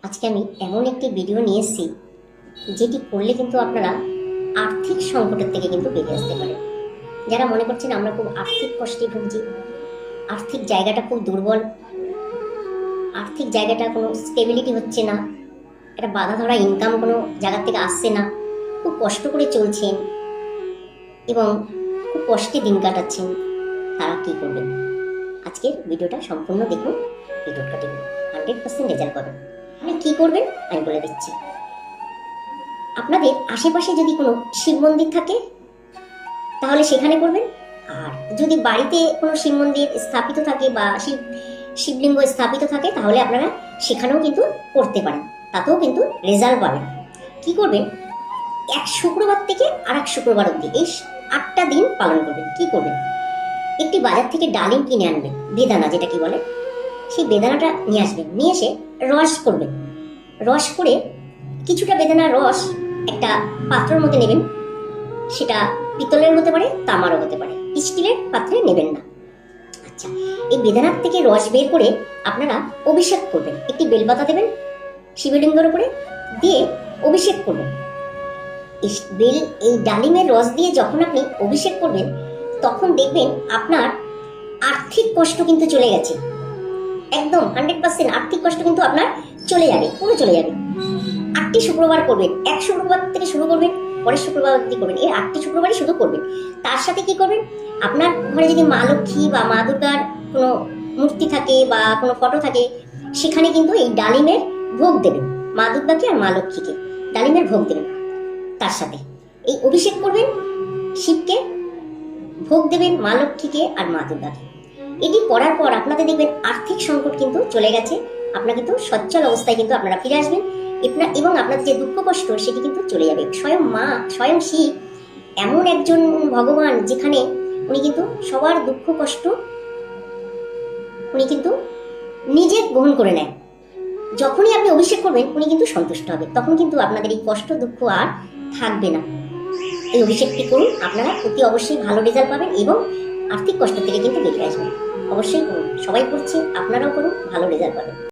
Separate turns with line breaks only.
আজকে আমি এমন একটি ভিডিও নিয়ে এসেছি যেটি করলে কিন্তু আপনারা আর্থিক সংকটের থেকে কিন্তু বেরিয়ে আসতে পারেন। যারা মনে করছেন আমরা খুব আর্থিক কষ্টে ভুগছি, আর্থিক জায়গাটা খুব দুর্বল, আর্থিক জায়গাটা কোনো স্টেবিলিটি হচ্ছে না, একটা বাধা ধরা ইনকাম কোনো জায়গা থেকে আসছে না, খুব কষ্ট করে চলছেন এবং খুব কষ্টে দিন কাটাচ্ছেন, তারা কি করবেন? আজকের ভিডিওটা সম্পূর্ণ দেখুন, ভিডিওটা দেখুন, 100% রেজাল্ট পাবেন। আপনি কি করবেন আমি বলে দিচ্ছি। আপনাদের আশেপাশে যদি কোনো শিব মন্দির থাকে তাহলে সেখানে করবেন, আর যদি বাড়িতে কোনো শিব মন্দির স্থাপিত থাকে বা শিবলিঙ্গ স্থাপিত থাকে তাহলে আপনারা সেখানেও কিন্তু করতে পারেন, তাতেও কিন্তু রেজাল্ট পাবেন। কি করবেন? এক শুক্রবার থেকে আর এক শুক্রবার অবধি এই 8টা দিন পালন করবেন। কি করবেন? একটি বাজার থেকে ডালিম কিনে আনবেন, বেদানা যেটা কি বলে, সেই বেদানাটা নিয়ে আসবেন, নিয়ে এসে রস করবেন। রস করে কিছুটা বেদানার রস একটা পাত্রের মধ্যে নেবেন, সেটা পিতলের হতে পারে, তামারও হতে পারে, স্টিলের পাত্রে নেবেন না। আচ্ছা, এই বেদানার থেকে রস বের করে আপনারা অভিষেক করবেন। একটি বেলপাতা দেবেন শিবলিঙ্গের উপরে, দিয়ে অভিষেক করবেন। এই ডালিমের রস দিয়ে যখন আপনি অভিষেক করবেন তখন দেখবেন আপনার আর্থিক কষ্ট কিন্তু চলে গেছে, একদম 100% আর্থিক কষ্ট কিন্তু আপনার চলে যাবে, পুরো চলে যাবে। 8টি শুক্রবার করবেন, এক শুক্রবার থেকে শুরু করবেন, পরের শুক্রবার অবধি করবেন, এই 8টি শুক্রবারই শুধু করবেন। তার সাথে কি করবেন? আপনার ঘরে যদি মা লক্ষ্মী বা মা দুর্গার কোনো মূর্তি থাকে বা কোনো ফটো থাকে সেখানে কিন্তু এই ডালিমের ভোগ দেবেন, মা দুর্গাকে আর মা লক্ষ্মীকে ডালিমের ভোগ দেবেন। তার সাথে এই অভিষেক করবেন, শিবকে ভোগ দেবেন, মা লক্ষ্মীকে আর মা দুর্গাকে। এটি করার পর আপনাদের দেখবেন আর্থিক সংকট কিন্তু চলে গেছে, আপনার কিন্তু সচ্ছল অবস্থায় কিন্তু আপনারা ফিরে আসবেন এবং আপনাদের যে দুঃখ কষ্ট সেটি কিন্তু চলে যাবে। স্বয়ং শিব এমন একজন ভগবান যেখানে উনি কিন্তু সবার দুঃখ কষ্ট উনি কিন্তু নিজে গ্রহণ করে নেয়। যখনই আপনি অভিষেক করবেন উনি কিন্তু সন্তুষ্ট হবে, তখন কিন্তু আপনাদের এই কষ্ট দুঃখ আর থাকবে না। এই অভিষেকটি করুন, আপনারা অতি অবশ্যই ভালো রেজাল্ট পাবেন এবং আর্থিক কষ্ট থেকে কিন্তু বেরিয়ে আসবেন। অবশ্যই করুন, সবাই করছে, আপনারাও করুন, ভালো রেজাল্ট পাবেন।